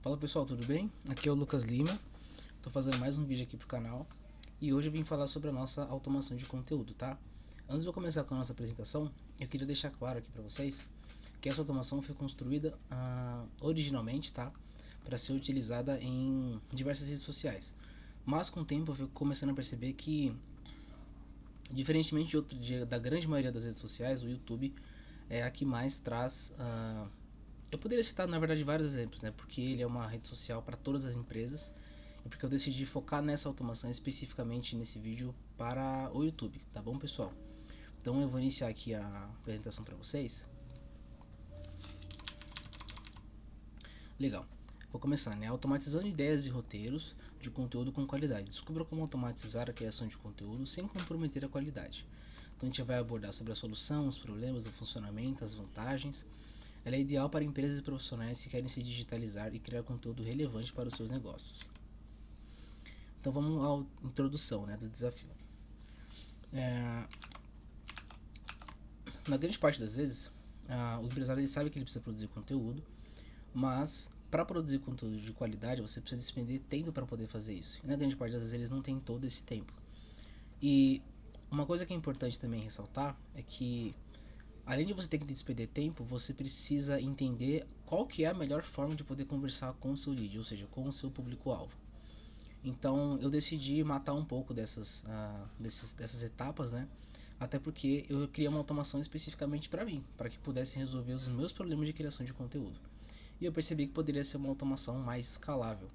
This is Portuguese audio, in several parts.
Fala pessoal, tudo bem? Aqui é o Lucas Lima, tô fazendo mais um vídeo aqui pro canal e hoje eu vim falar sobre a nossa automação de conteúdo, tá? Antes de eu começar com a nossa apresentação, eu queria deixar claro aqui pra vocês que essa automação foi construída originalmente, tá? Para ser utilizada em diversas redes sociais, mas com o tempo eu fui começando a perceber que, diferentemente da grande maioria das redes sociais, o YouTube é a que mais traz. Eu poderia citar, na verdade, vários exemplos, né? Porque ele é uma rede social para todas as empresas e porque eu decidi focar nessa automação especificamente nesse vídeo para o YouTube, tá bom, pessoal? Então eu vou iniciar aqui a apresentação para vocês. Legal. Vou começar, né? Automatizando ideias e roteiros de conteúdo com qualidade. Descubra como automatizar a criação de conteúdo sem comprometer a qualidade. Então a gente vai abordar sobre a solução, os problemas, o funcionamento, as vantagens. Ela é ideal para empresas e profissionais que querem se digitalizar e criar conteúdo relevante para os seus negócios. Então vamos à introdução, né, do desafio. Na grande parte das vezes, o empresário ele sabe que ele precisa produzir conteúdo, mas para produzir conteúdo de qualidade você precisa despender tempo para poder fazer isso. E na grande parte das vezes eles não têm todo esse tempo. E uma coisa que é importante também ressaltar é que, além de você ter que despender tempo, você precisa entender qual que é a melhor forma de poder conversar com o seu lead, ou seja, com o seu público-alvo. Então eu decidi matar um pouco dessas etapas, né? Até porque eu criei uma automação especificamente para mim, para que pudesse resolver os meus problemas de criação de conteúdo. E eu percebi que poderia ser uma automação mais escalável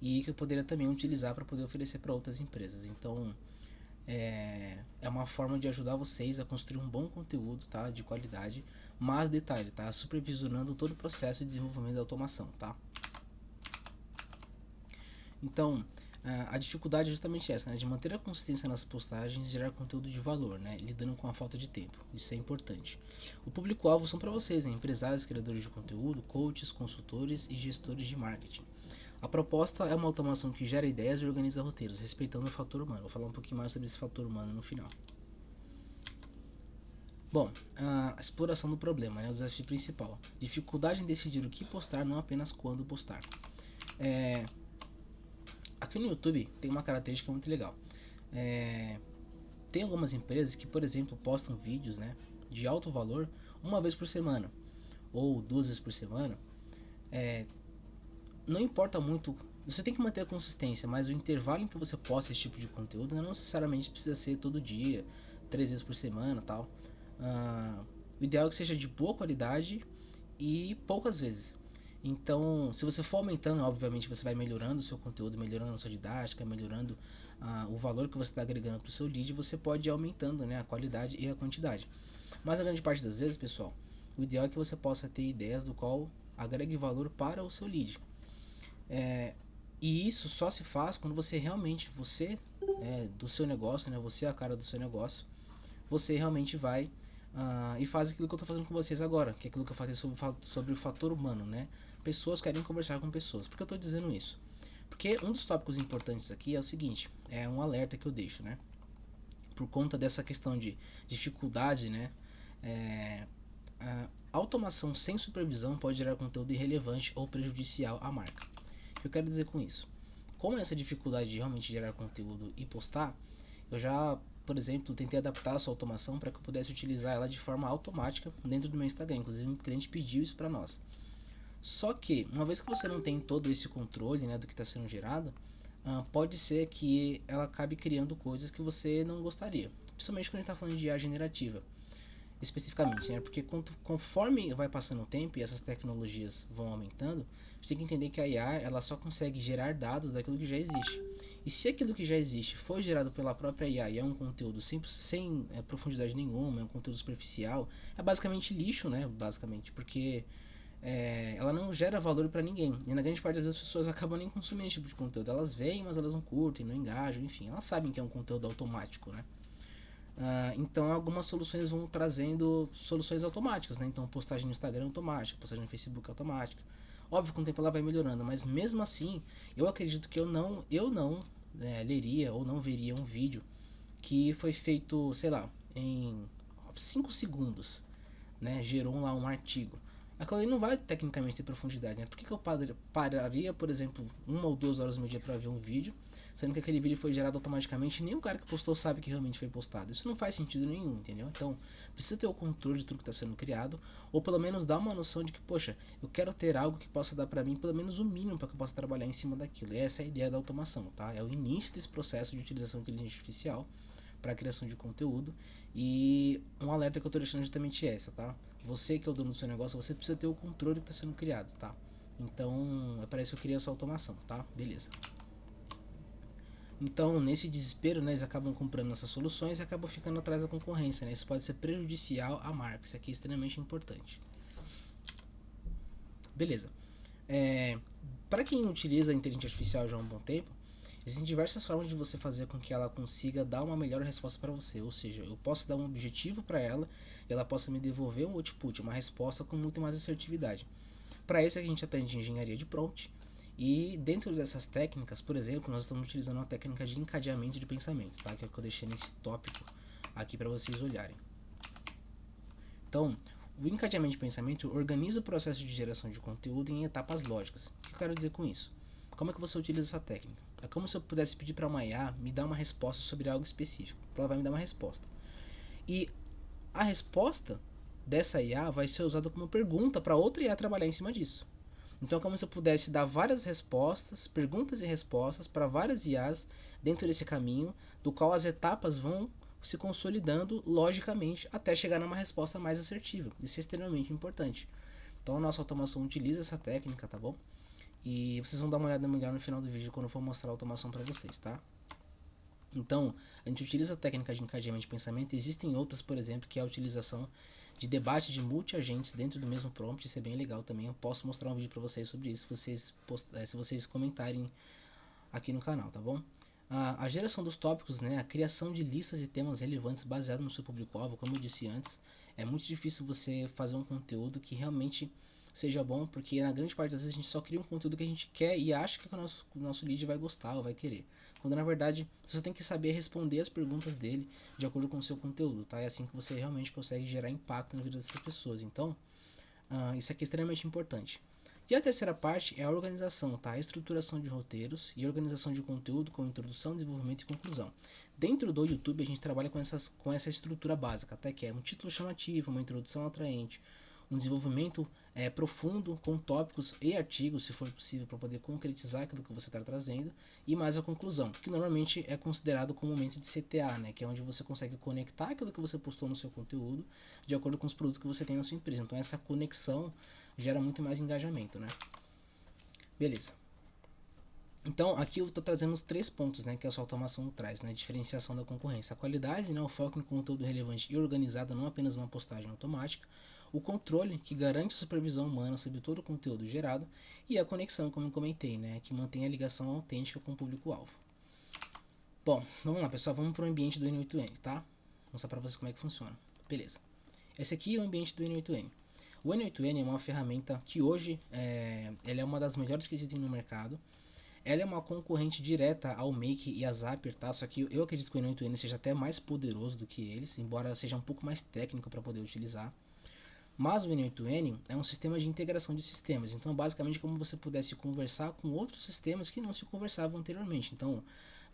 e que eu poderia também utilizar para poder oferecer para outras empresas. Então é uma forma de ajudar vocês a construir um bom conteúdo, tá, de qualidade, mas detalhe, tá, supervisionando todo o processo de desenvolvimento da automação, tá? Então, a dificuldade é justamente essa, né, de manter a consistência nas postagens e gerar conteúdo de valor, né, lidando com a falta de tempo. Isso é importante. O público-alvo são para vocês, né, empresários, criadores de conteúdo, coaches, consultores e gestores de marketing. A proposta é uma automação que gera ideias e organiza roteiros, respeitando o fator humano. Vou falar um pouquinho mais sobre esse fator humano no final. Bom, a exploração do problema, né, o desafio principal. Dificuldade em decidir o que postar, não apenas quando postar. Aqui no YouTube tem uma característica muito legal. Tem algumas empresas que, por exemplo, postam vídeos, né, de alto valor uma vez por semana ou 2 vezes por semana. Não importa muito, você tem que manter a consistência, mas o intervalo em que você posta esse tipo de conteúdo não necessariamente precisa ser todo dia, 3 vezes por semana, tal. O ideal é que seja de boa qualidade e poucas vezes. Então, se você for aumentando, obviamente você vai melhorando o seu conteúdo, melhorando a sua didática, melhorando o valor que você está agregando para o seu lead, você pode ir aumentando, né, a qualidade e a quantidade. Mas a grande parte das vezes, pessoal, o ideal é que você possa ter ideias do qual agregue valor para o seu lead. E isso só se faz quando você realmente, do seu negócio, né, você é a cara do seu negócio, você realmente vai e faz aquilo que eu estou fazendo com vocês agora, que é aquilo que eu falei sobre o fator humano, né? Pessoas querem conversar com pessoas. Por que eu estou dizendo isso? Porque um dos tópicos importantes aqui é o seguinte, é um alerta que eu deixo, né? Por conta dessa questão de dificuldade, né? A automação sem supervisão pode gerar conteúdo irrelevante ou prejudicial à marca. O que eu quero dizer com isso? Com essa dificuldade de realmente gerar conteúdo e postar, eu já, por exemplo, tentei adaptar a sua automação para que eu pudesse utilizar ela de forma automática dentro do meu Instagram. Inclusive, um cliente pediu isso para nós. Só que, uma vez que você não tem todo esse controle, né, do que está sendo gerado, pode ser que ela acabe criando coisas que você não gostaria. Principalmente quando a gente está falando de IA generativa, especificamente, né? Porque conforme vai passando o tempo e essas tecnologias vão aumentando, a gente tem que entender que a IA ela só consegue gerar dados daquilo que já existe. E se aquilo que já existe foi gerado pela própria IA e é um conteúdo sem profundidade nenhuma, é um conteúdo superficial, é basicamente lixo, né? Basicamente, porque ela não gera valor para ninguém. E na grande parte das vezes as pessoas acabam nem consumindo esse tipo de conteúdo. Elas veem, mas elas não curtem, não engajam, enfim, elas sabem que é um conteúdo automático, né? Então algumas soluções vão trazendo soluções automáticas, né? Então postagem no Instagram automática, postagem no Facebook automática. Óbvio que com o tempo ela vai melhorando, mas mesmo assim eu acredito que eu não leria ou não veria um vídeo que foi feito, sei lá, em 5 segundos, né? Gerou lá um artigo. aquilo ali não vai tecnicamente ter profundidade, né? Por que eu pararia, por exemplo, 1 ou 2 horas no meu dia para ver um vídeo, sendo que aquele vídeo foi gerado automaticamente e nem o cara que postou sabe que realmente foi postado? Isso não faz sentido nenhum, entendeu? Então, precisa ter o controle de tudo que está sendo criado, ou pelo menos dar uma noção de que, poxa, eu quero ter algo que possa dar para mim pelo menos o mínimo para que eu possa trabalhar em cima daquilo. E essa é a ideia da automação, tá? É o início desse processo de utilização de inteligência artificial para a criação de conteúdo. E um alerta que eu estou deixando é justamente essa, tá? Você que é o dono do seu negócio, você precisa ter o controle que está sendo criado, tá? Então, é para isso que eu queria essa automação, tá? Beleza. Então, nesse desespero, né, eles acabam comprando essas soluções e acabam ficando atrás da concorrência, né? Isso pode ser prejudicial à marca, isso aqui é extremamente importante. Beleza. Para quem utiliza a inteligência artificial já há um bom tempo, existem diversas formas de você fazer com que ela consiga dar uma melhor resposta para você. Ou seja, eu posso dar um objetivo para ela e ela possa me devolver um output, uma resposta com muito mais assertividade. Para isso a gente aprende engenharia de prompt. E dentro dessas técnicas, por exemplo, nós estamos utilizando uma técnica de encadeamento de pensamentos, tá? Que é o que eu deixei nesse tópico aqui para vocês olharem. Então, o encadeamento de pensamento organiza o processo de geração de conteúdo em etapas lógicas. O que eu quero dizer com isso? Como é que você utiliza essa técnica? É como se eu pudesse pedir para uma IA me dar uma resposta sobre algo específico. Ela vai me dar uma resposta. E a resposta dessa IA vai ser usada como pergunta para outra IA trabalhar em cima disso. Então é como se eu pudesse dar várias respostas, perguntas e respostas para várias IAs dentro desse caminho, do qual as etapas vão se consolidando logicamente até chegar numa resposta mais assertiva. Isso é extremamente importante. Então a nossa automação utiliza essa técnica, tá bom? E vocês vão dar uma olhada melhor no final do vídeo quando eu for mostrar a automação para vocês, tá? Então, a gente utiliza a técnica de encadeamento de pensamento. Existem outras, por exemplo, que é a utilização de debate de multi-agentes dentro do mesmo prompt. Isso é bem legal também. Eu posso mostrar um vídeo para vocês sobre isso se vocês comentarem aqui no canal, tá bom? A geração dos tópicos, né, a criação de listas e temas relevantes baseado no seu público-alvo, como eu disse antes, é muito difícil você fazer um conteúdo que realmente seja bom, porque na grande parte das vezes a gente só cria um conteúdo que a gente quer e acha que o nosso lead vai gostar ou vai querer. Quando na verdade você tem que saber responder as perguntas dele de acordo com o seu conteúdo, tá? É assim que você realmente consegue gerar impacto na vida dessas pessoas. Então, isso aqui é extremamente importante. E a terceira parte é a organização, tá? A estruturação de roteiros e organização de conteúdo com introdução, desenvolvimento e conclusão. Dentro do YouTube a gente trabalha com essa estrutura básica, tá? Que é um título chamativo, uma introdução atraente, um desenvolvimento profundo com tópicos e artigos, se for possível, para poder concretizar aquilo que você está trazendo, e mais a conclusão, que normalmente é considerado como um momento de CTA, né, que é onde você consegue conectar aquilo que você postou no seu conteúdo de acordo com os produtos que você tem na sua empresa. Então essa conexão gera muito mais engajamento, né? Beleza. Então, aqui eu estou trazendo os 3 pontos, né, que a sua automação traz, né, diferenciação da concorrência, a qualidade, né, o foco em conteúdo relevante e organizado, não apenas uma postagem automática, o controle, que garante a supervisão humana sobre todo o conteúdo gerado, e a conexão, como eu comentei, né, que mantém a ligação autêntica com o público-alvo. Bom, vamos lá, pessoal, vamos para o ambiente do N8N, tá? Vou mostrar para vocês como é que funciona. Beleza. Esse aqui é o ambiente do N8N. O N8N é uma ferramenta que hoje ela é uma das melhores que existem no mercado. Ela é uma concorrente direta ao Make e a Zapier, tá? Só que eu acredito que o N8N seja até mais poderoso do que eles, embora seja um pouco mais técnico para poder utilizar. Mas o N8N é um sistema de integração de sistemas, então basicamente como você pudesse conversar com outros sistemas que não se conversavam anteriormente. Então,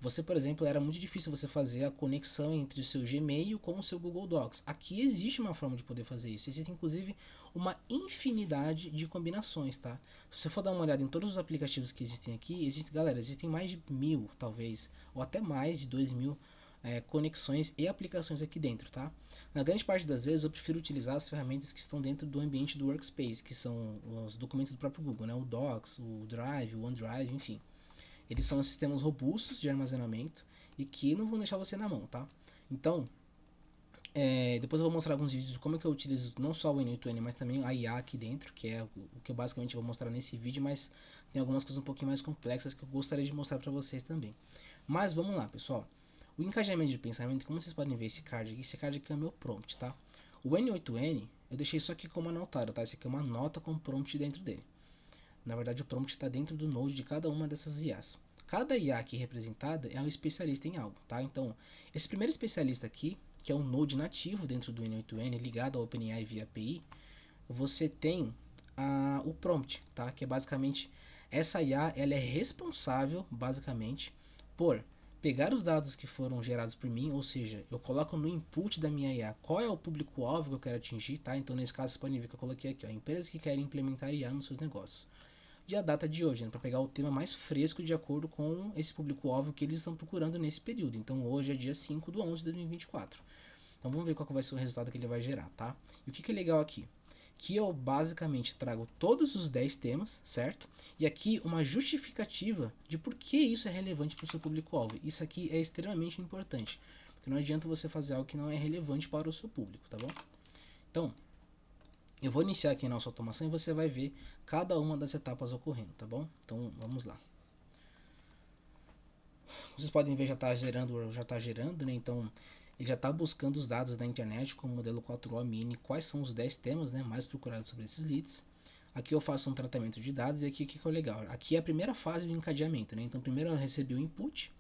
você, por exemplo, era muito difícil você fazer a conexão entre o seu Gmail com o seu Google Docs. Aqui existe uma forma de poder fazer isso. Existe inclusive uma infinidade de combinações, tá? Se você for dar uma olhada em todos os aplicativos que existem aqui, existem mais de 1.000, talvez, ou até mais de 2.000 conexões e aplicações aqui dentro, tá? Na grande parte das vezes eu prefiro utilizar as ferramentas que estão dentro do ambiente do Workspace, que são os documentos do próprio Google, né? O Docs, o Drive, o OneDrive, enfim. Eles são sistemas robustos de armazenamento e que não vão deixar você na mão, tá? Então, depois eu vou mostrar alguns vídeos de como é que eu utilizo não só o N8N, mas também a IA aqui dentro, que é o que eu basicamente vou mostrar nesse vídeo, mas tem algumas coisas um pouquinho mais complexas que eu gostaria de mostrar para vocês também. Mas vamos lá, pessoal. O encadeamento de pensamento, como vocês podem ver esse card aqui é o meu prompt, tá? O N8N, eu deixei isso aqui como anotado, tá? Esse aqui é uma nota com prompt dentro dele. Na verdade, o prompt está dentro do node de cada uma dessas IAs. Cada IA aqui representada é um especialista em algo, tá? Então, esse primeiro especialista aqui, que é um node nativo dentro do N8N, ligado ao OpenAI via API, você tem o prompt, tá? Que é basicamente essa IA, ela é responsável basicamente por pegar os dados que foram gerados por mim, ou seja, eu coloco no input da minha IA qual é o público-alvo que eu quero atingir, tá? Então nesse caso vocês podem ver que eu coloquei aqui, ó, empresas que querem implementar IA nos seus negócios. E a data de hoje, né, para pegar o tema mais fresco de acordo com esse público-alvo que eles estão procurando nesse período. Então hoje é dia 5/11/2024. Então vamos ver qual que vai ser o resultado que ele vai gerar, tá? E o que é legal aqui? Que eu basicamente trago todos os 10 temas, certo? E aqui uma justificativa de por que isso é relevante para o seu público-alvo. Isso aqui é extremamente importante, porque não adianta você fazer algo que não é relevante para o seu público, tá bom? Então, eu vou iniciar aqui a nossa automação e você vai ver cada uma das etapas ocorrendo, tá bom? Então, vamos lá. Vocês podem ver já está gerando, né? Então, ele já está buscando os dados da internet com o modelo 4O Mini, quais são os 10 temas, né, mais procurados sobre esses leads. Aqui eu faço um tratamento de dados e aqui o que é legal? Aqui é a primeira fase do encadeamento, né? Então primeiro eu recebi o input.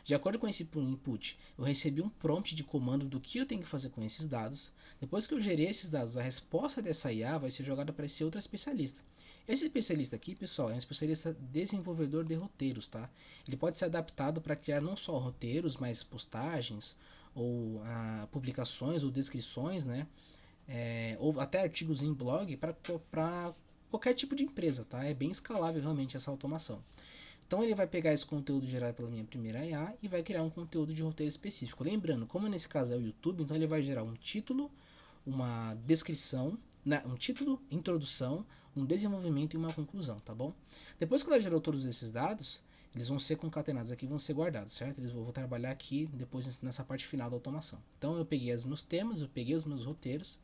De acordo com esse input, eu recebi um prompt de comando do que eu tenho que fazer com esses dados. Depois que eu gerei esses dados, a resposta dessa IA vai ser jogada para esse outro especialista. Esse especialista aqui, pessoal, é um especialista desenvolvedor de roteiros, tá? Ele pode ser adaptado para criar não só roteiros, mas postagens, ou publicações ou descrições, né? Ou até artigos em blog para qualquer tipo de empresa, tá? É bem escalável realmente essa automação. Então ele vai pegar esse conteúdo gerado pela minha primeira IA e vai criar um conteúdo de roteiro específico. Lembrando, como nesse caso é o YouTube, então ele vai gerar um título, uma descrição, um título, introdução, um desenvolvimento e uma conclusão, tá bom? Depois que ela gerou todos esses dados, eles vão ser concatenados aqui, vão ser guardados, certo? Eu vou trabalhar aqui depois nessa parte final da automação. Então eu peguei os meus temas, eu peguei os meus roteiros.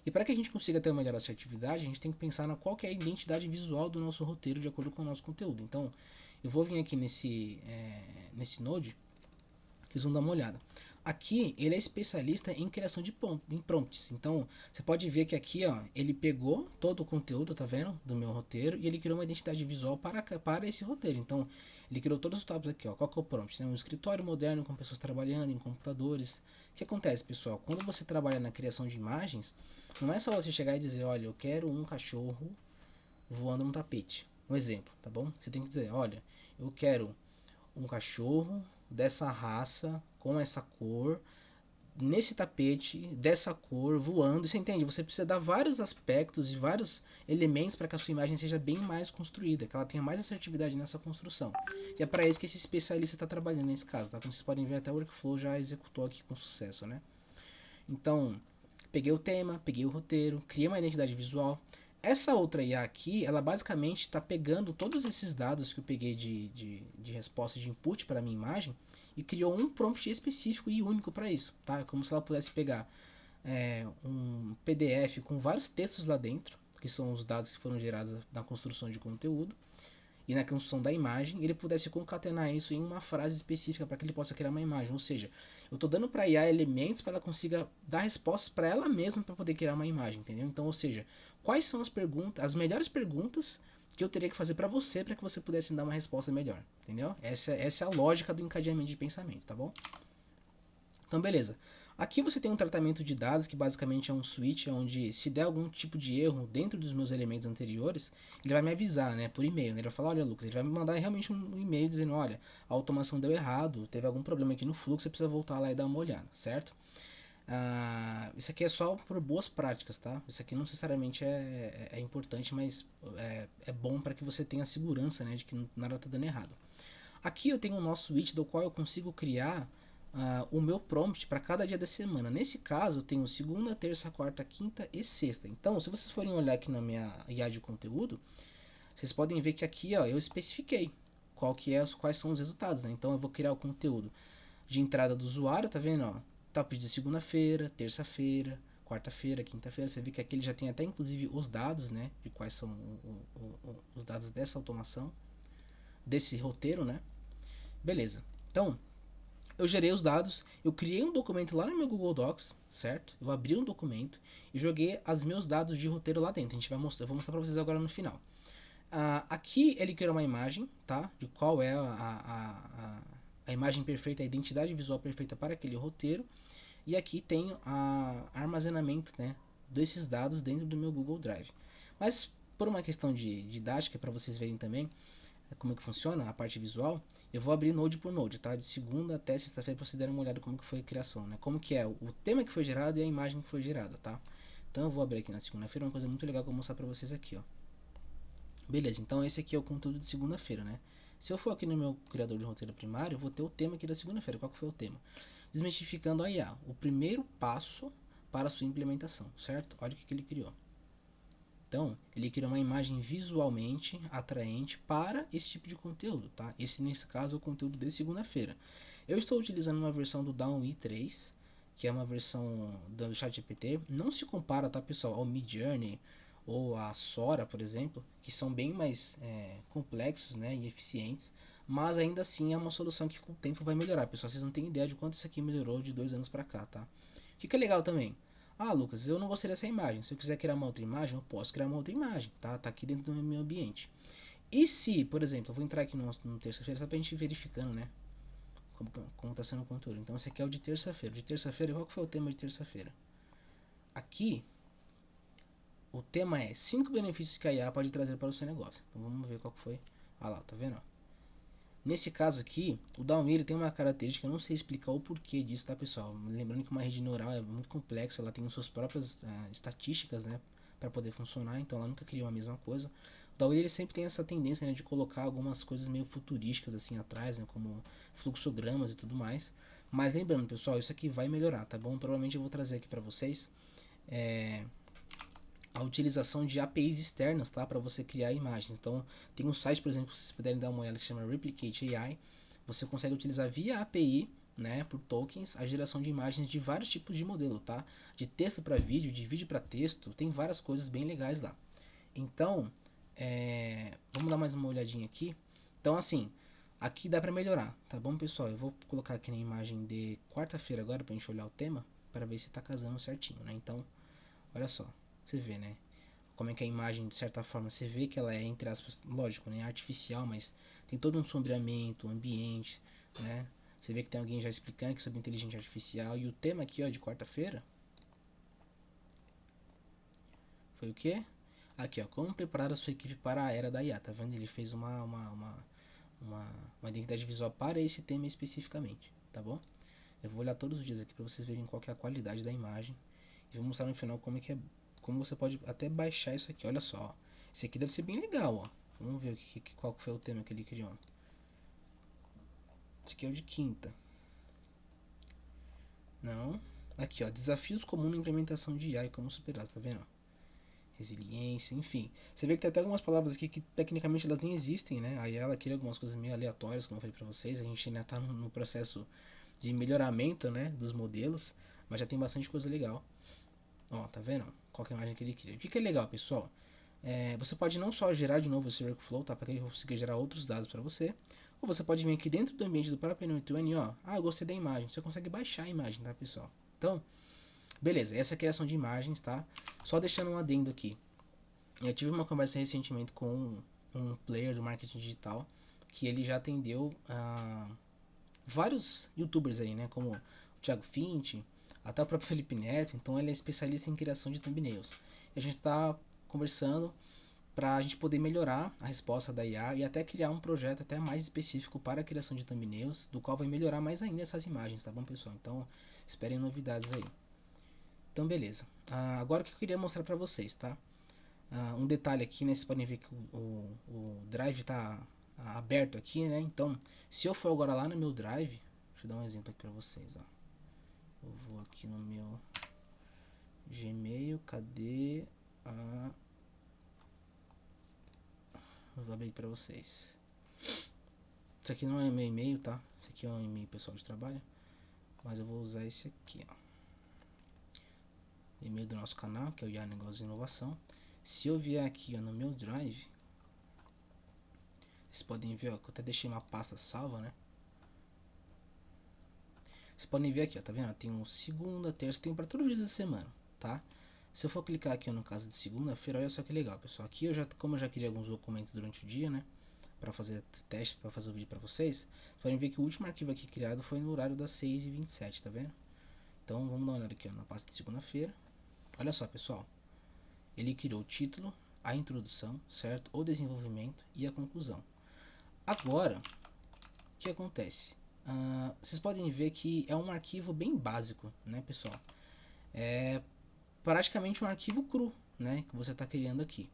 E para que a gente consiga ter uma melhor assertividade, a gente tem que pensar na qual que é a identidade visual do nosso roteiro de acordo com o nosso conteúdo. Então, eu vou vir aqui nesse Node, vocês vão dar uma olhada. Aqui, ele é especialista em criação de prompts. Então, você pode ver que aqui, ó, ele pegou todo o conteúdo, tá vendo? Do meu roteiro, e ele criou uma identidade visual para esse roteiro. Então, ele criou todos os tópicos aqui, ó. Qual que é o prompt? Né? Um escritório moderno com pessoas trabalhando em computadores. O que acontece, pessoal? Quando você trabalha na criação de imagens, não é só você chegar e dizer, olha, eu quero um cachorro voando no tapete. Um exemplo, tá bom? Você tem que dizer, olha, eu quero um cachorro dessa raça, com essa cor, nesse tapete, dessa cor, voando. Você entende? Você precisa dar vários aspectos e vários elementos para que a sua imagem seja bem mais construída, que ela tenha mais assertividade nessa construção. E é para isso que esse especialista está trabalhando nesse caso, tá? Como vocês podem ver, até o workflow já executou aqui com sucesso, né? Então, peguei o tema, peguei o roteiro, criei uma identidade visual. Essa outra IA aqui, ela basicamente está pegando todos esses dados que eu peguei de resposta de input para a minha imagem e criou um prompt específico e único para isso, tá? É como se ela pudesse pegar um PDF com vários textos lá dentro, que são os dados que foram gerados na construção de conteúdo, e na construção da imagem, ele pudesse concatenar isso em uma frase específica para que ele possa criar uma imagem. Ou seja, eu estou dando para a IA elementos para ela consiga dar respostas para ela mesma para poder criar uma imagem, entendeu? Então, ou seja, quais são as perguntas, as melhores perguntas que eu teria que fazer para você para que você pudesse dar uma resposta melhor, entendeu? Essa é a lógica do encadeamento de pensamento, tá bom? Então, beleza. Aqui você tem um tratamento de dados que basicamente é um switch, onde se der algum tipo de erro dentro dos meus elementos anteriores, ele vai me avisar, né, por e-mail. Né? Ele vai falar, olha Lucas, ele vai me mandar realmente um e-mail dizendo, olha, a automação deu errado, teve algum problema aqui no fluxo, você precisa voltar lá e dar uma olhada, certo? Isso aqui é só por boas práticas, tá? Isso aqui não necessariamente é importante, mas é bom para que você tenha segurança, né, de que nada está dando errado. Aqui eu tenho o nosso switch do qual eu consigo criar o meu prompt para cada dia da semana. Nesse caso, eu tenho segunda, terça, quarta, quinta e sexta. Então, se vocês forem olhar aqui na minha IA de conteúdo, vocês podem ver que aqui ó, eu especifiquei quais são os resultados. Né? Então, eu vou criar o conteúdo de entrada do usuário, tá vendo? Ó, top de segunda-feira, terça-feira, quarta-feira, quinta-feira. Você vê que aqui ele já tem até inclusive os dados, né? De quais são os dados dessa automação, desse roteiro, né? Beleza. Então, eu gerei os dados, eu criei um documento lá no meu Google Docs, certo? Eu abri um documento e joguei os meus dados de roteiro lá dentro. Eu vou mostrar para vocês agora no final. Aqui ele criou uma imagem, tá? De qual é a imagem perfeita, a identidade visual perfeita para aquele roteiro. E aqui tem armazenamento, né, desses dados dentro do meu Google Drive. Mas por uma questão de didática, para vocês verem também como é que funciona a parte visual, eu vou abrir node por node, tá? De segunda até sexta-feira para vocês darem uma olhada como que foi a criação, né? Como que é o tema que foi gerado e a imagem que foi gerada, tá? Então eu vou abrir aqui na segunda-feira, uma coisa muito legal que eu vou mostrar para vocês aqui, ó. Beleza, então esse aqui é o conteúdo de segunda-feira, né? Se eu for aqui no meu criador de roteiro primário, eu vou ter o tema aqui da segunda-feira. Qual que foi o tema? Desmistificando a IA, o primeiro passo para a sua implementação, certo? Olha o que ele criou. Então, ele criou uma imagem visualmente atraente para esse tipo de conteúdo, tá? Esse, nesse caso, é o conteúdo de segunda-feira. Eu estou utilizando uma versão do DALL-E 3, que é uma versão do ChatGPT. Não se compara, tá, pessoal, ao Midjourney ou a Sora, por exemplo, que são bem mais complexos, né, e eficientes. Mas ainda assim é uma solução que com o tempo vai melhorar, pessoal. Vocês não têm ideia de quanto isso aqui melhorou de 2 anos para cá, tá? O que é legal também? Ah, Lucas, eu não gostei dessa imagem. Se eu quiser criar uma outra imagem, eu posso criar uma outra imagem, tá? Tá aqui dentro do meu ambiente. E se, por exemplo, eu vou entrar aqui no terça-feira só pra gente ir verificando, né? Como tá sendo o conteúdo. Então esse aqui é o de terça-feira. De terça-feira, qual que foi o tema de terça-feira? Aqui, o tema é 5 benefícios que a IA pode trazer para o seu negócio. Então vamos ver qual que foi. Ah lá, tá vendo? Nesse caso aqui, o DALL-E tem uma característica, eu não sei explicar o porquê disso, tá, pessoal? Lembrando que uma rede neural é muito complexa, ela tem suas próprias estatísticas, né, para poder funcionar, então ela nunca cria a mesma coisa. O DALL-E sempre tem essa tendência, né, de colocar algumas coisas meio futurísticas assim atrás, né, como fluxogramas e tudo mais. Mas lembrando, pessoal, isso aqui vai melhorar, tá bom? Provavelmente eu vou trazer aqui para vocês a utilização de APIs externas, tá, para você criar imagens. Então, tem um site, por exemplo, se vocês puderem dar uma olhada, que chama Replicate AI. Você consegue utilizar via API, né, por tokens, a geração de imagens de vários tipos de modelo, tá? De texto para vídeo, de vídeo para texto, tem várias coisas bem legais lá. Então, vamos dar mais uma olhadinha aqui. Então, assim, aqui dá para melhorar, tá bom, pessoal? Eu vou colocar aqui na imagem de quarta-feira agora pra gente olhar o tema, para ver se tá casando certinho, né? Então, olha só, você vê, né? Como é que a imagem, de certa forma, você vê que ela é, entre aspas, lógico, né? Artificial, mas tem todo um sombreamento, um ambiente, né? Você vê que tem alguém já explicando que é sobre inteligência artificial. E o tema aqui, ó, de quarta-feira, foi o quê? Aqui, ó, como preparar a sua equipe para a era da IA, tá vendo? Ele fez uma identidade visual para esse tema especificamente, tá bom? Eu vou olhar todos os dias aqui para vocês verem qual que é a qualidade da imagem. E vou mostrar no final como é que é, como você pode até baixar isso aqui. Olha só, ó. Esse aqui deve ser bem legal, ó. Vamos ver qual foi o tema que ele criou. Esse aqui é o de quinta. Não. Aqui, ó, desafios comuns na implementação de IA e como superar, tá vendo? Resiliência, enfim. Você vê que tem até algumas palavras aqui que tecnicamente elas nem existem, né? Aí ela cria algumas coisas meio aleatórias, como eu falei pra vocês. A gente ainda tá no processo de melhoramento, né, dos modelos, mas já tem bastante coisa legal. Ó, tá vendo? Qual que é a imagem que ele cria. O que é legal, pessoal? Você pode não só gerar de novo esse workflow, tá? Para que ele consiga gerar outros dados para você. Ou você pode vir aqui dentro do ambiente do próprio N8N, ó. Ah, eu gostei da imagem. Você consegue baixar a imagem, tá, pessoal? Então, beleza. Essa é a criação de imagens, tá? Só deixando um adendo aqui. Eu tive uma conversa recentemente com um player do marketing digital que ele já atendeu vários youtubers aí, né? Como o Thiago Finch, até o próprio Felipe Neto. Então ele é especialista em criação de thumbnails. E a gente está conversando para a gente poder melhorar a resposta da IA e até criar um projeto até mais específico para a criação de thumbnails, do qual vai melhorar mais ainda essas imagens, tá bom, pessoal? Então esperem novidades aí. Então beleza. Agora o que eu queria mostrar para vocês, tá? Um detalhe aqui, né? Vocês podem ver que o Drive está aberto aqui, né? Então, se eu for agora lá no meu Drive, deixa eu dar um exemplo aqui para vocês, ó. Eu vou aqui no meu Gmail, cadê a... Vou abrir para vocês. Isso aqui não é meu e-mail, tá? Isso aqui é um e-mail pessoal de trabalho, mas eu vou usar esse aqui, ó. E-mail do nosso canal, que é o IA Negócio de Inovação. Se eu vier aqui, ó, no meu Drive, vocês podem ver, ó, que eu até deixei uma pasta salva, né? Vocês podem ver aqui, ó, tá vendo? Tem um segunda, terça, tem para todos os dias da semana, tá? Se eu for clicar aqui, ó, no caso de segunda-feira, olha só que legal, pessoal. Aqui como eu já criei alguns documentos durante o dia, né? Para fazer teste, para fazer o vídeo para vocês podem ver que o último arquivo aqui criado foi no horário das 6h27, tá vendo? Então vamos dar uma olhada aqui, ó, na pasta de segunda-feira. Olha só, pessoal. Ele criou o título, a introdução, certo? O desenvolvimento e a conclusão. Agora, o que acontece? Vocês podem ver que é um arquivo bem básico, né, pessoal? É praticamente um arquivo cru, né, que você está criando aqui.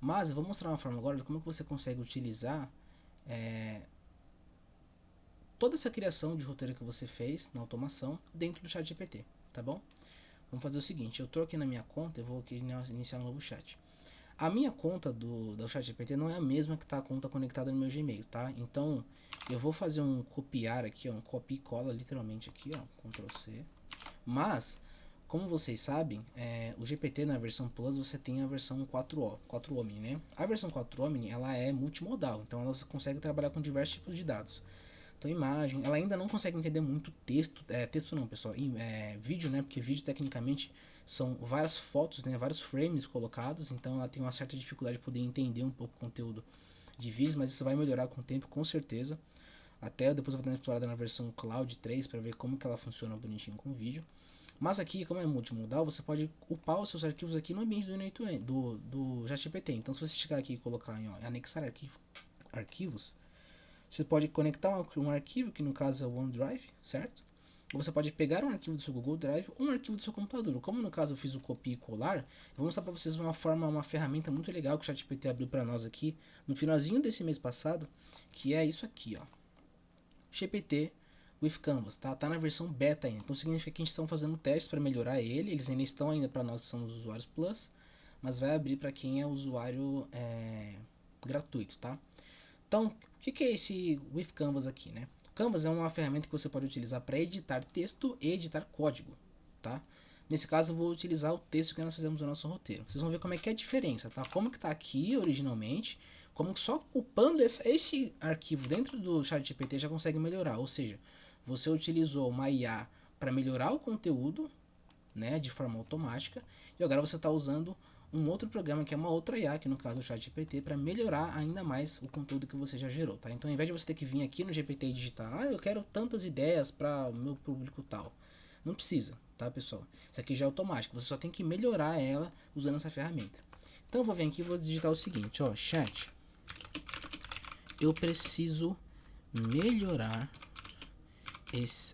Mas eu vou mostrar uma forma agora de como que você consegue utilizar toda essa criação de roteiro que você fez na automação dentro do chat GPT, tá bom? Vamos fazer o seguinte, eu estou aqui na minha conta, eu vou aqui iniciar um novo chat. A minha conta do chat GPT não é a mesma que está a conta conectada no meu Gmail, tá? Então, eu vou fazer um copiar aqui, ó, um copia e cola literalmente aqui, ó, Ctrl C. Mas, como vocês sabem, o GPT na versão Plus você tem a versão 4O, 4 Omni, né? A versão 4 Omni, ela é multimodal, então ela consegue trabalhar com diversos tipos de dados. Então, imagem, ela ainda não consegue entender muito texto, texto não, pessoal, vídeo, né? Porque vídeo tecnicamente são várias fotos, né? Vários frames colocados, então ela tem uma certa dificuldade de poder entender um pouco o conteúdo de vídeos, mas isso vai melhorar com o tempo, com certeza. Até depois eu vou dar uma explorada na versão Cloud 3 para ver como que ela funciona bonitinho com o vídeo. Mas aqui, como é multimodal, você pode upar os seus arquivos aqui no ambiente do ChatGPT. Então, se você chegar aqui e colocar em anexar arquivos, você pode conectar um arquivo, que no caso é o OneDrive, certo? Ou você pode pegar um arquivo do seu Google Drive ou um arquivo do seu computador. Como no caso eu fiz o copia e colar, eu vou mostrar para vocês uma ferramenta muito legal que o ChatGPT abriu para nós aqui no finalzinho desse mês passado, que é isso aqui, ó. GPT with Canvas, tá? Tá na versão beta ainda. Então significa que a gente está fazendo testes para melhorar ele. Eles ainda estão ainda para nós que somos usuários Plus, mas vai abrir para quem é usuário gratuito, tá? Então, o que é esse with Canvas aqui, né? Canvas é uma ferramenta que você pode utilizar para editar texto e editar código, tá? Nesse caso, eu vou utilizar o texto que nós fizemos no nosso roteiro. Vocês vão ver como é que é a diferença, tá? Como que tá aqui originalmente, como que só ocupando esse arquivo dentro do ChatGPT já consegue melhorar. Ou seja, você utilizou uma IA para melhorar o conteúdo, né, de forma automática, e agora você está usando um outro programa que é uma outra IA, que no caso é o ChatGPT, para melhorar ainda mais o conteúdo que você já gerou, tá? Então, ao invés de você ter que vir aqui no GPT e digitar, eu quero tantas ideias para o meu público tal, não precisa, tá, pessoal? Isso aqui já é automático, você só tem que melhorar ela usando essa ferramenta. Então, eu vou vir aqui e vou digitar o seguinte, ó, chat, eu preciso melhorar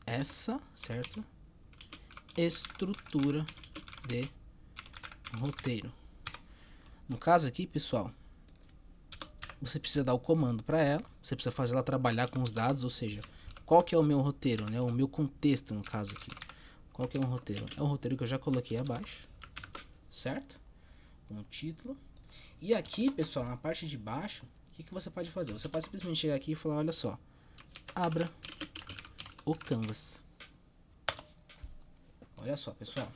essa, certo? Estrutura de roteiro. No caso aqui, pessoal, você precisa dar o comando para ela, você precisa fazer ela trabalhar com os dados, ou seja, qual que é o meu roteiro, né? O meu contexto no caso aqui. Qual que é um roteiro? É um roteiro que eu já coloquei abaixo, certo? Com o título. E aqui, pessoal, na parte de baixo, o que você pode fazer? Você pode simplesmente chegar aqui e falar, olha só, abra o Canvas. Olha só, pessoal.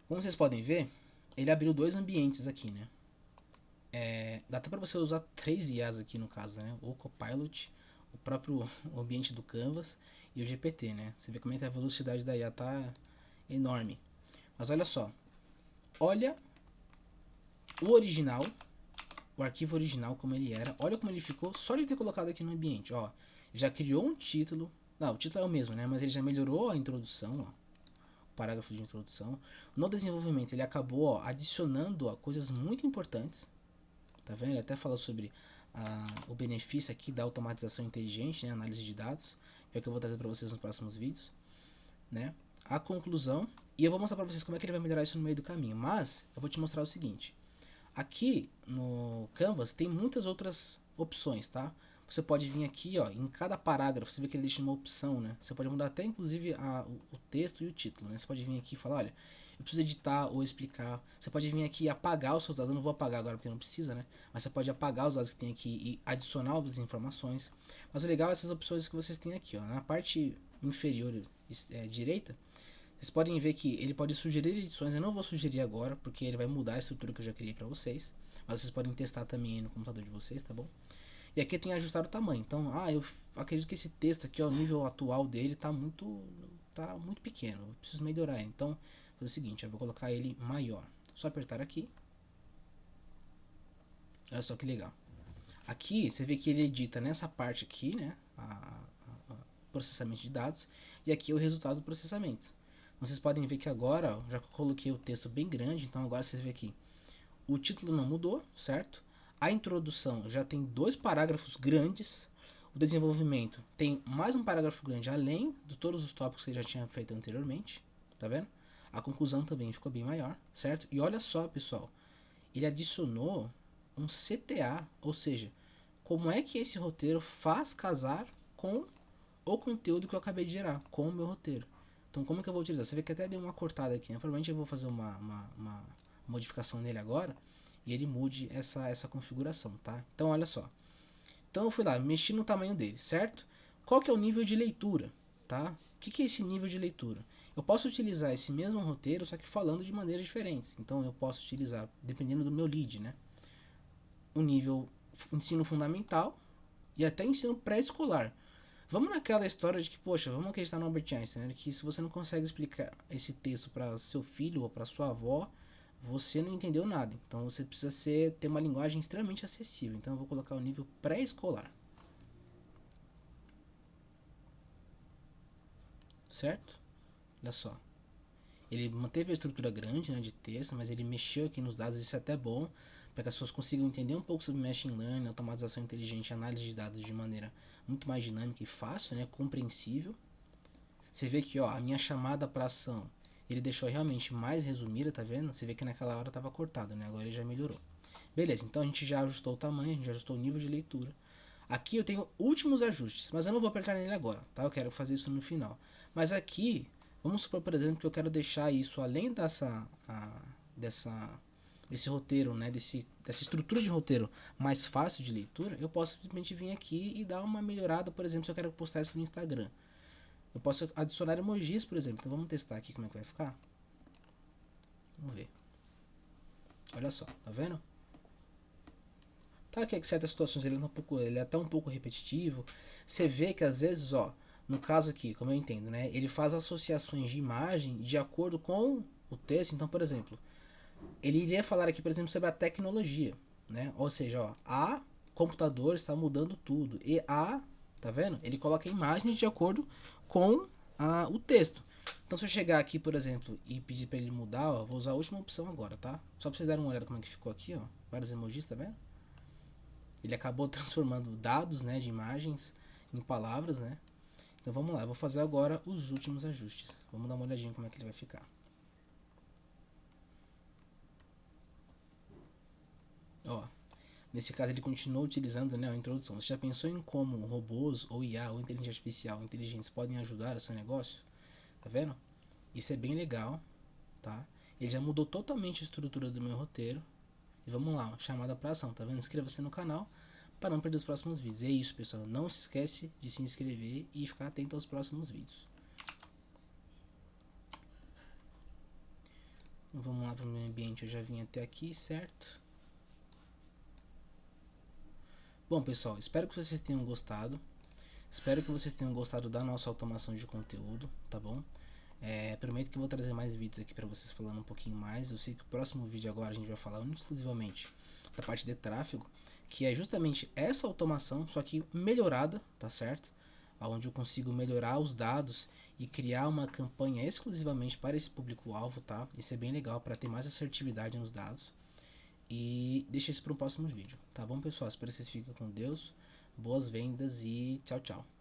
Como vocês podem ver, ele abriu dois ambientes aqui, né? Dá até para você usar 3 IAs aqui no caso, né? O Copilot, o próprio ambiente do Canvas e o GPT, né? Você vê como é que a velocidade da IA tá enorme. Mas olha só, olha o original, o arquivo original como ele era, olha como ele ficou só de ter colocado aqui no ambiente, ó. Já criou um título, não, o título é o mesmo, né? Mas ele já melhorou a introdução, ó. Parágrafo de introdução. No desenvolvimento ele acabou adicionando coisas muito importantes. Tá vendo? Ele até fala sobre o benefício aqui da automatização inteligente, né? Análise de dados, que é o que eu vou trazer para vocês nos próximos vídeos, né? A conclusão, e eu vou mostrar para vocês como é que ele vai melhorar isso no meio do caminho, mas eu vou te mostrar o seguinte. Aqui no Canvas tem muitas outras opções, tá? Você pode vir aqui, ó, em cada parágrafo, você vê que ele deixa uma opção, né? Você pode mudar até inclusive o texto e o título, né? Você pode vir aqui e falar, olha, eu preciso editar ou explicar. Você pode vir aqui e apagar os seus dados, eu não vou apagar agora porque não precisa, né? Mas você pode apagar os dados que tem aqui e adicionar outras informações. Mas o legal é essas opções que vocês têm aqui, ó. Na parte inferior direita, vocês podem ver que ele pode sugerir edições, eu não vou sugerir agora, porque ele vai mudar a estrutura que eu já criei para vocês. Mas vocês podem testar também aí no computador de vocês, tá bom? E aqui tem ajustar o tamanho. Então, eu acredito que esse texto aqui, ó, o nível atual dele tá muito pequeno. Eu preciso melhorar ele. Então, vou fazer o seguinte, eu vou colocar ele maior. Só apertar aqui. Olha só que legal. Aqui, você vê que ele edita nessa parte aqui, né? Processamento de dados. E aqui é o resultado do processamento. Vocês podem ver que agora, ó, já coloquei o texto bem grande, então agora vocês vê aqui. O título não mudou, certo? A introdução já tem 2 parágrafos grandes. O desenvolvimento tem mais um parágrafo grande além de todos os tópicos que ele já tinha feito anteriormente, tá vendo? A conclusão também ficou bem maior, certo? E olha só, pessoal, ele adicionou um CTA, ou seja, como é que esse roteiro faz casar com o conteúdo que eu acabei de gerar, com o meu roteiro. Então, como que eu vou utilizar? Você vê que até deu uma cortada aqui, né? Provavelmente eu vou fazer uma modificação nele agora e ele mude essa configuração, tá? Então, olha só. Então, eu fui lá, mexi no tamanho dele, certo? Qual que é o nível de leitura, tá? O que é esse nível de leitura? Eu posso utilizar esse mesmo roteiro, só que falando de maneiras diferentes. Então, eu posso utilizar, dependendo do meu lead, né? O nível ensino fundamental e até ensino pré-escolar. Vamos naquela história de que, poxa, vamos acreditar no Albert Einstein, né? Que se você não consegue explicar esse texto para seu filho ou para sua avó, você não entendeu nada. Então você precisa ter uma linguagem extremamente acessível. Então eu vou colocar o nível pré-escolar. Certo? Olha só. Ele manteve a estrutura grande, né, de texto, mas ele mexeu aqui nos dados, isso é até bom, para que as pessoas consigam entender um pouco sobre machine learning, automatização inteligente, análise de dados de maneira muito mais dinâmica e fácil, né, compreensível. Você vê que, ó, a minha chamada para ação, ele deixou realmente mais resumida, tá vendo? Você vê que naquela hora estava cortado, né? Agora ele já melhorou. Beleza, então a gente já ajustou o tamanho, a gente já ajustou o nível de leitura. Aqui eu tenho últimos ajustes, mas eu não vou apertar nele agora, tá? Eu quero fazer isso no final. Mas aqui, vamos supor, por exemplo, que eu quero deixar isso além desse roteiro, né? Dessa estrutura de roteiro mais fácil de leitura, eu posso simplesmente vir aqui e dar uma melhorada, por exemplo, se eu quero postar isso no Instagram. Eu posso adicionar emojis, por exemplo. Então vamos testar aqui como é que vai ficar. Vamos ver. Olha só, tá vendo? Tá que em certas situações ele é até um pouco repetitivo. Você vê que às vezes, ó, no caso aqui, como eu entendo, né, ele faz associações de imagem de acordo com o texto. Então, por exemplo, ele iria falar aqui, por exemplo, sobre a tecnologia, né? Ou seja, ó, a computador está mudando tudo. E tá vendo? Ele coloca imagens de acordo com o texto. Então, se eu chegar aqui, por exemplo, e pedir para ele mudar, ó, vou usar a última opção agora, tá? Só para vocês darem uma olhada como é que ficou aqui, ó. Vários emojis, tá vendo? Ele acabou transformando dados, né, de imagens em palavras, né? Então vamos lá, eu vou fazer agora os últimos ajustes. Vamos dar uma olhadinha como é que ele vai ficar. Ó, nesse caso ele continua utilizando, né, a introdução. Você já pensou em como robôs ou IA ou inteligência artificial inteligentes podem ajudar o seu negócio? Tá vendo? Isso é bem legal, tá? Ele já mudou totalmente a estrutura do meu roteiro. E vamos lá, chamada para ação, tá vendo? Inscreva-se no canal para não perder os próximos vídeos. E é isso, pessoal. Não se esquece de se inscrever e ficar atento aos próximos vídeos. Então, vamos lá para o meu ambiente. Eu já vim até aqui, certo? Bom, pessoal, espero que vocês tenham gostado. Espero que vocês tenham gostado da nossa automação de conteúdo, tá bom? Prometo que vou trazer mais vídeos aqui para vocês falando um pouquinho mais. Eu sei que o próximo vídeo agora a gente vai falar exclusivamente da parte de tráfego, que é justamente essa automação, só que melhorada, tá certo? Onde eu consigo melhorar os dados e criar uma campanha exclusivamente para esse público-alvo, tá? Isso é bem legal para ter mais assertividade nos dados. E deixa isso para o próximo vídeo, tá bom, pessoal? Espero que vocês fiquem com Deus, boas vendas e tchau, tchau.